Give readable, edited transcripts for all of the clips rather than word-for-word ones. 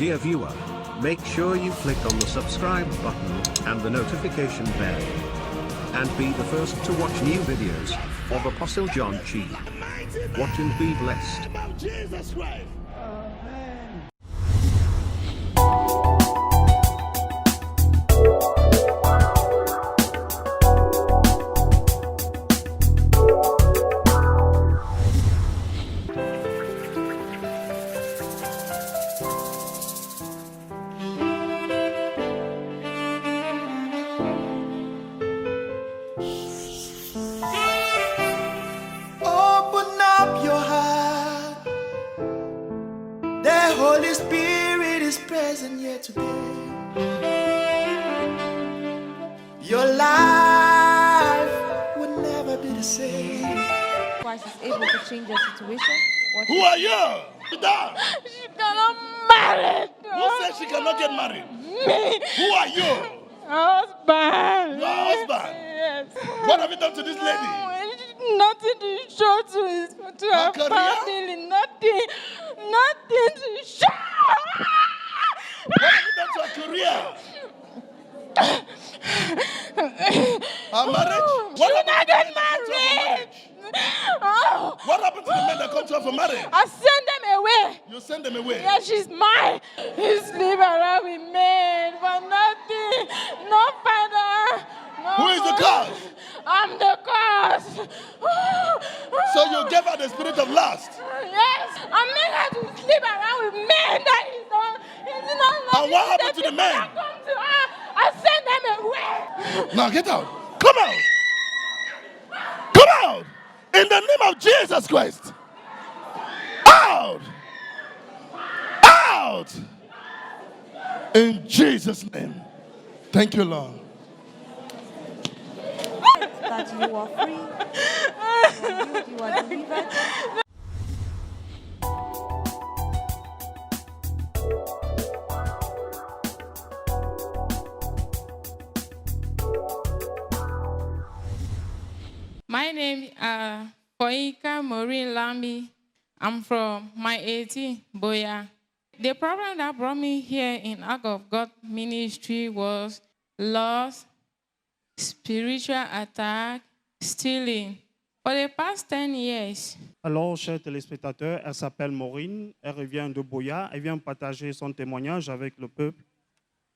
Dear viewer, make sure you click on the subscribe button and the notification bell. And be the first to watch new videos of Apostle John Chi. Watch and be blessed. Jesus Christ. Open up your heart. The Holy Spirit is present here today. Your life will never be the same. Christ is able to change your situation. Who are you? Sit down. She cannot marry. Who said she cannot get married? Me, Who are you? husband. Your husband? Yes. What have you done to this lady? Nothing to show to Her her career? family. Nothing to show. What have you done to her career? Her marriage? She will not get to her for married. Oh, What happened to the men that come to her for marriage? I send them away. You send them away. Yeah, she's mine. He sleep around with men for nothing. No father. No Who is the mother. cause? I'm the cause. So you gave her the spirit of lust. Yes, I made her to sleep around with men that is not. And what happened to the men? Come to her. I send them away. Now get out. Come out. Come out. In the name of Jesus Christ. Out. Out. In Jesus' name. Thank you, Lord. That you are free. You are delivered. My name is Foika Maureen Lambi. I'm from my 18, Boya. The problem that brought me here in Ark of God ministry was loss, spiritual attack, stealing. For the past 10 years, Alors, chers téléspectateurs, elle s'appelle Maureen, elle revient de Boya, elle vient partager son témoignage avec le peuple.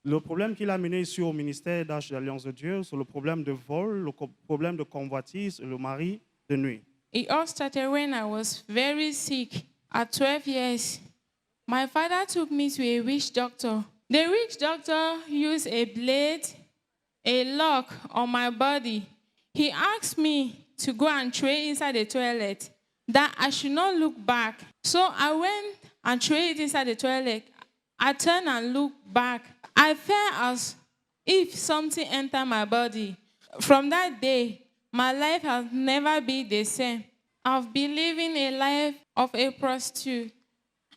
Le problème qui l'a mené ici au ministère d'Arche d'Alliance de Dieu, c'est le problème de vol, le problème de convoitise et le mari de nuit. it all started when I was very sick at 12 years. My father took me to a witch doctor. The witch doctor used a blade, a lock on my body. He asked me to go and pray inside the toilet, that I should not look back. So I went and prayed inside the toilet. I turned and looked back. I felt as if something entered my body. From that day, my life has never been the same. I've been living a life of a prostitute.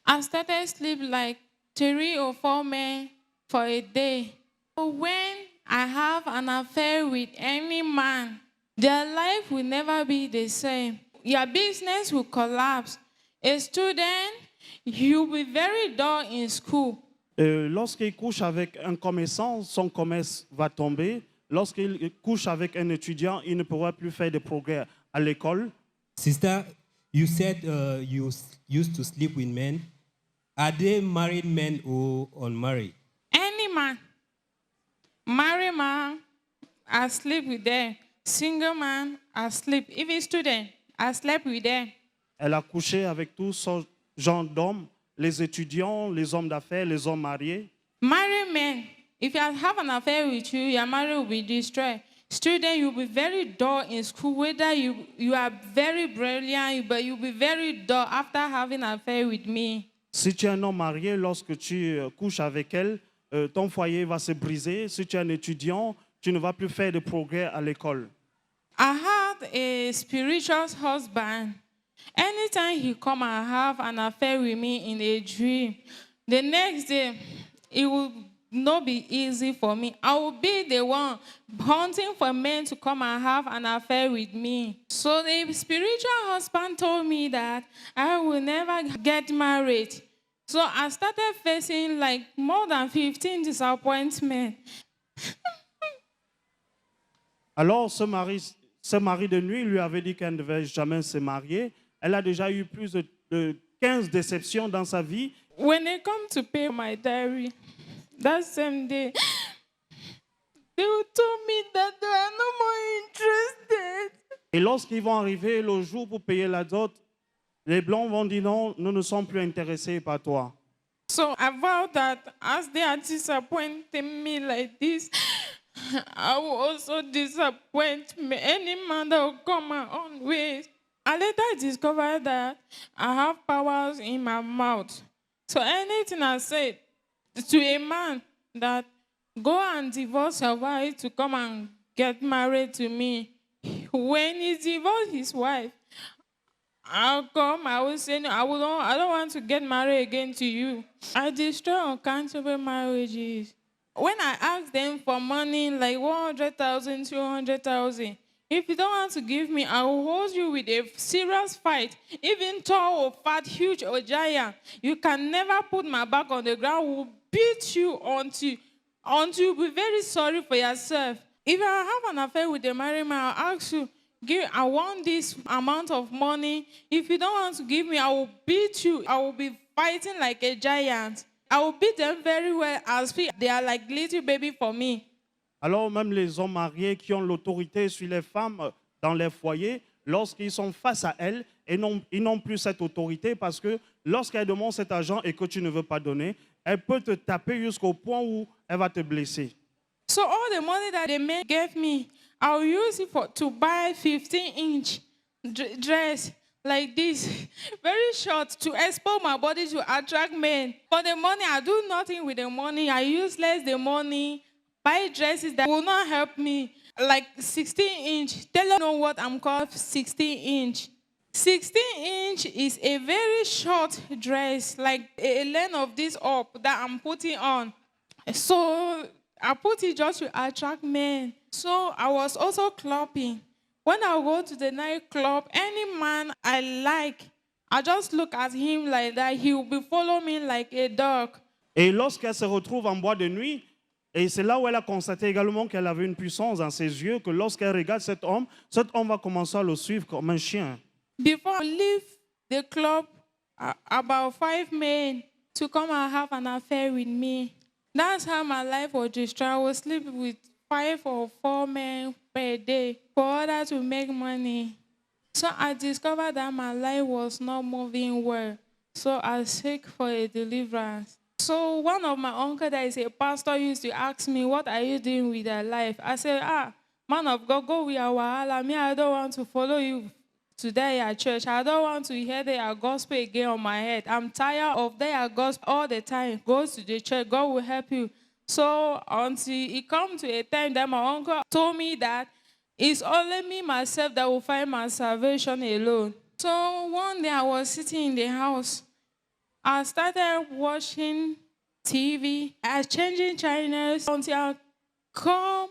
I started sleep like 3 or 4 men for a day. When I have an affair with any man, their life will never be the same. Your business will collapse. A student, you'll be very dull in school. Lorsqu'il couche avec un commerçant, son commerce va tomber. Lorsqu'il couche avec un étudiant, il ne pourra plus faire de progrès à l'école. Sister, you said you used to sleep with men. Are they married men or unmarried? Any man, married man, I sleep with them. Single man, I sleep. Even student, I slept with them. Elle a couché avec tous ce genre d'hommes, les étudiants, les hommes d'affaires, les hommes mariés. Married men, if you have an affair with you, your marriage will be destroyed. Student, you'll be very dull in school, whether you are very brilliant, but you'll be very dull after having an affair with me. Si tu es un homme marié, lorsque tu couches avec elle, ton foyer va se briser. Si tu es un étudiant, tu ne vas plus faire de progrès à l'école. I had a spiritual husband. Anytime he come and have an affair with me in a dream, the next day, it will not be easy for me. I will be the one hunting for men to come and have an affair with me. So the spiritual husband told me that I will never get married. So I started facing like more than 15 disappointments. Alors, ce mari de nuit lui avait dit qu'elle ne devait jamais se marier. Elle a déjà eu plus de 15 déceptions dans sa vie. When they come to pay my diary, that same day, they told me that they are no more interested. Et lorsqu'ils vont arriver le jour pour payer la dot, les Blancs vont dire non, nous ne sommes plus intéressés par toi. So I vowed that as they are disappointing me like this, I will also disappoint any man that will come my own way. I later discovered that I have powers in my mouth. So anything I say to a man that go and divorce your wife to come and get married to me, when he divorced his wife, I'll come, I will say, no, I don't want to get married again to you. I destroy uncountable marriages. When I ask them for money, like 100,000, 200,000, if you don't want to give me, I will hold you with a serious fight. Even tall or fat, huge or giant, you can never put my back on the ground. I will beat you until you be very sorry for yourself. If I have an affair with a married man, I'll ask you, I want this amount of money. If you don't want to give me, I will beat you. I will be fighting like a giant. I will beat them very well as they are like little baby for me. Alors même les hommes mariés qui ont l'autorité sur les femmes dans les foyers, lorsqu'ils sont face à elles, ils n'ont plus cette autorité parce que lorsqu'elle demande cet argent et que tu ne veux pas donner, elle peut te taper jusqu'au point où elle va te blesser. So all the money that the men gave me, I'll use it to buy 15-inch dress like this, very short, to expose my body to attract men. For the money, I do nothing with the money. I use less the money, buy dresses that will not help me, like 16-inch. Tell you know what I'm called 16-inch. 16-inch is a very short dress, like a length of this up that I'm putting on. So I put it just to attract men. So I was also clubbing. When I go to the nightclub, any man I like, I just look at him like that. He will be following me like a dog. Et lorsqu'elle se retrouve en boîte de nuit, et c'est là où elle a constaté également qu'elle avait une puissance dans ses yeux, que lorsqu'elle regarde cet homme va commencer à le suivre comme un chien. Before I leave the club, about 5 men to come and have an affair with me. That's how my life was destroyed. I was sleeping with 5 or 4 men per day for order to make money. So I discovered that my life was not moving well. So I seek for a deliverance. So one of my uncles that is a pastor used to ask me, what are you doing with your life? I said, man of God, go with your wahala. Me, I don't want to follow you today at church. I don't want to hear their gospel again on my head. I'm tired of their gospel all the time. Go to the church. God will help you. So until it come to a time that my uncle told me that it's only me, myself, that will find my salvation alone. So one day I was sitting in the house. I started watching TV. I was changing channels until I come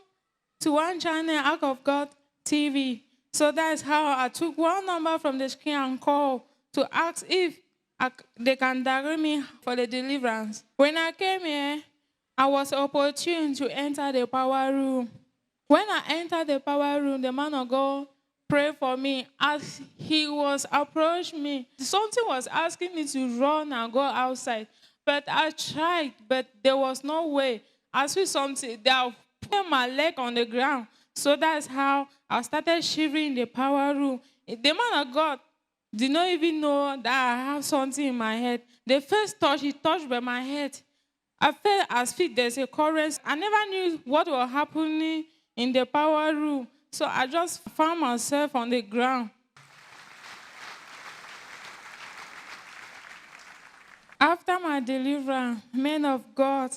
to one channel, Ark of God TV. So that's how I took one number from the screen and called to ask if they can direct me for the deliverance. When I came here, I was opportune to enter the power room. When I entered the power room, the man of God prayed for me. As he was approaching me, something was asking me to run and go outside. But I tried, but there was no way. I saw something that put my leg on the ground. So that's how I started shivering in the power room. The man of God did not even know that I have something in my head. The first touch, he touched by my head. I felt as if there's a current. I never knew what was happening in the power room. So I just found myself on the ground. After my deliverance, men of God,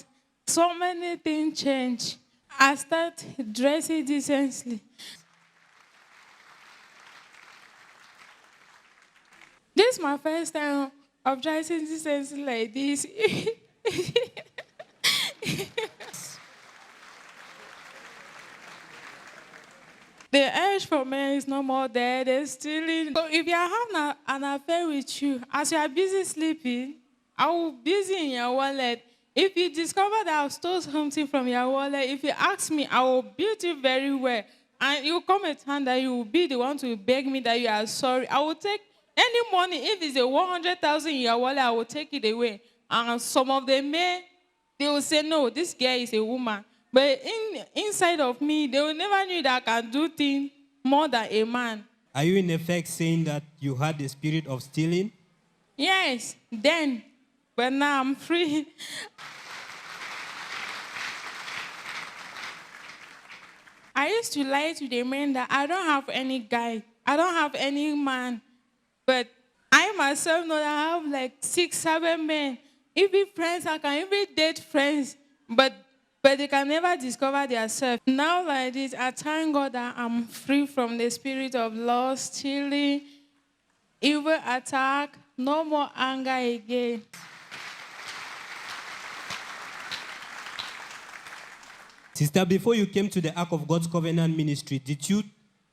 so many things changed. I started dressing decently. This is my first time of dressing decently like this. The urge for men is no more there. They're stealing. So if you are having an affair with you, as you are busy sleeping, I will busy in your wallet. If you discover that I've stole something from your wallet, if you ask me, I will build it very well. And you come a time that you will be the one to beg me that you are sorry. I will take any money. If it's a 100,000 in your wallet, I will take it away. And some of them they will say, no, this girl is a woman. But inside of me, they will never knew that I can do things more than a man. Are you in effect saying that you had the spirit of stealing? Yes, then. But now I'm free. I used to lie to the men that I don't have any guy. I don't have any man. But I myself know that I have like 6, 7 men. Even friends, I can even date friends. But they can never discover themselves. Now like this, I thank God that I'm free from the spirit of lust, stealing, evil attack, no more anger again. Sister, before you came to the Ark of God's Covenant ministry, did you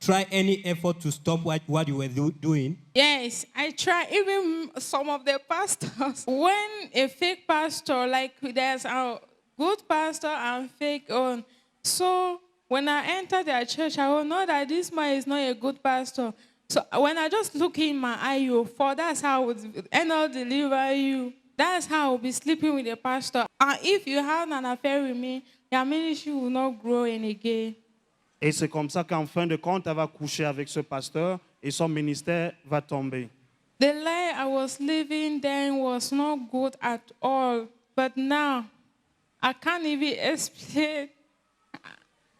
try any effort to stop what you were doing? Yes, I try. Even some of the pastors. When a fake pastor, like there's a good pastor and fake one. So when I enter their church, I will know that this man is not a good pastor. So when I just look in my eye, you fall. That's how I would end up deliver you. That's how I will be sleeping with the pastor. And if you have an affair with me, your ministry will not grow in again. Et c'est comme ça qu'en fin de compte, elle va coucher avec ce pasteur et son ministère va tomber. The life I was living then was not good at all. But now, I can't even explain.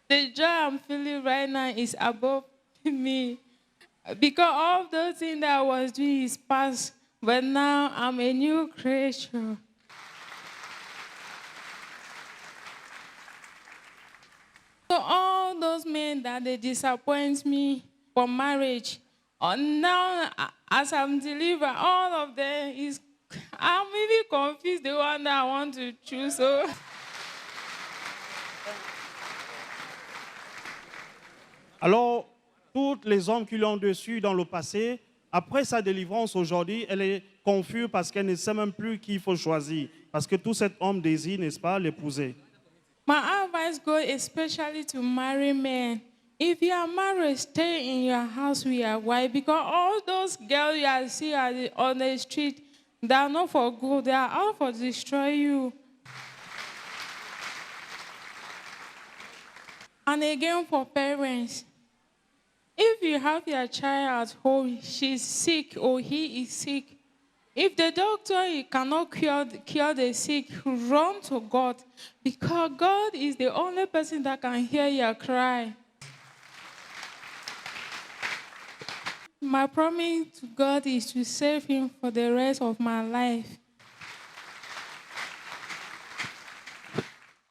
The joy I'm feeling right now is above me. Because all those things that I was doing is past. But now I'm a new creature. So all those men that they disappoint me for marriage, now as I'm delivered, all of them is, I'm even confused the one that I want to choose. So. Alors, tous les hommes qui l'ont dessus dans le passé, après sa délivrance aujourd'hui, elle est confuse parce qu'elle ne sait même plus qui il faut choisir. Parce que tout cet homme désire, n'est-ce pas, l'épouser. My advice goes especially to married men. If you are married, stay in your house with your wife, because all those girls you see on the street, they are not for good. They are out for destroy you. And again, for parents, if you have your child at home, she's sick or he is sick, if the doctor cannot cure the sick, run to God, because God is the only person that can hear your cry. My promise to God is to save him for the rest of my life.